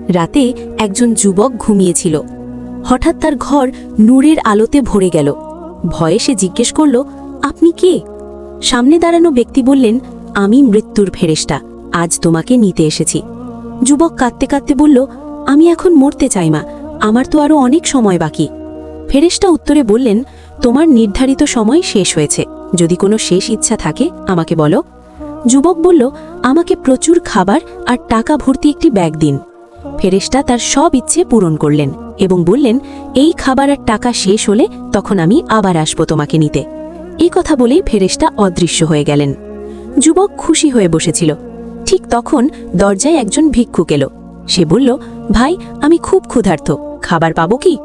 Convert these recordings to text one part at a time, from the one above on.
রাতে একজন যুবক ঘুমিয়েছিল। হঠাৎ তার ঘর নূরের আলোতে ভরে গেল। ভয়ে সে জিজ্ঞেস করল, আপনি কে? সামনে দাঁড়ানো ব্যক্তি বললেন, আমি মৃত্যুর ফেরেশতা, আজ তোমাকে নিতে এসেছি। যুবক কাঁদতে কাঁদতে বলল, আমি এখন মরতে চাই মা, আমার তো আরো অনেক সময় বাকি। ফেরেশতা উত্তরে বললেন, তোমার নির্ধারিত সময় শেষ হয়েছে, যদি কোনো শেষ ইচ্ছা থাকে আমাকে বলো। যুবক বলল, আমাকে প্রচুর খাবার আর টাকা ভর্তি একটি ব্যাগ দিন। ফেরেশতা তার সব ইচ্ছে পূরণ করলেন এবং বললেন, এই খাবার আর টাকা শেষ হলে তখন আমি আবার আসব তোমাকে নিতে। এই কথা বলেই ফেরেশতা অদৃশ্য হয়ে গেলেন। যুবক খুশি হয়ে বসেছিল। ঠিক তখন দরজায় একজন ভিক্ষুক এলো। সে বলল, ভাই, আমি খুব ক্ষুধার্ত, খাবার পাবো কি?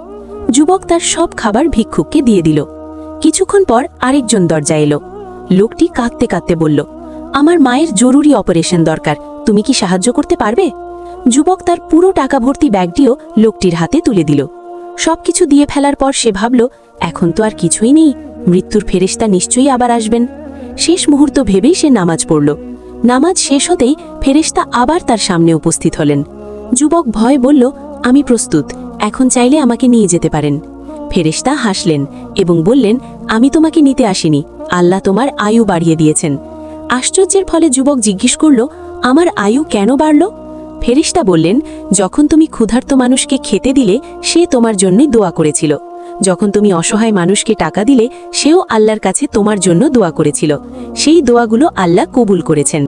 যুবক তার সব খাবার ভিক্ষুককে দিয়ে দিল। কিছুক্ষণ পর আরেকজন দরজায় এলো। লোকটি কাঁদতে কাঁদতে বলল, আমার মায়ের জরুরি অপারেশন দরকার, তুমি কি সাহায্য করতে পারবে? যুবক তার পুরো টাকা ভর্তি ব্যাগটিও লোকটির হাতে তুলে দিল। সবকিছু দিয়ে ফেলার পর সে ভাবল, এখন তো আর কিছুই নেই, মৃত্যুর ফেরেশতা নিশ্চয়ই আবার আসবেন। শেষ মুহূর্ত ভেবেই সে নামাজ পড়ল। নামাজ শেষ হতেই ফেরেশতা আবার তার সামনে উপস্থিত হলেন। যুবক ভয়ে বলল, আমি প্রস্তুত, এখন চাইলে আমাকে নিয়ে যেতে পারেন। ফেরেশতা হাসলেন এবং বললেন, আমি তোমাকে নিতে আসিনি, আল্লাহ তোমার আয়ু বাড়িয়ে দিয়েছেন। আশ্চর্যের ফলে যুবক জিজ্ঞেস করল, আমার আয়ু কেন বাড়ল? ফেরেশতা বললেন, যখন তুমি ক্ষুধার্ত মানুষকে খেতে দিলে সে তোমার জন্য দোয়া করেছিল, যখন তুমি অসহায় মানুষকে টাকা দিলে সেও আল্লাহর কাছে তোমার জন্য দোয়া করেছিল, সেই দোয়াগুলো আল্লাহ কবুল করেছেন।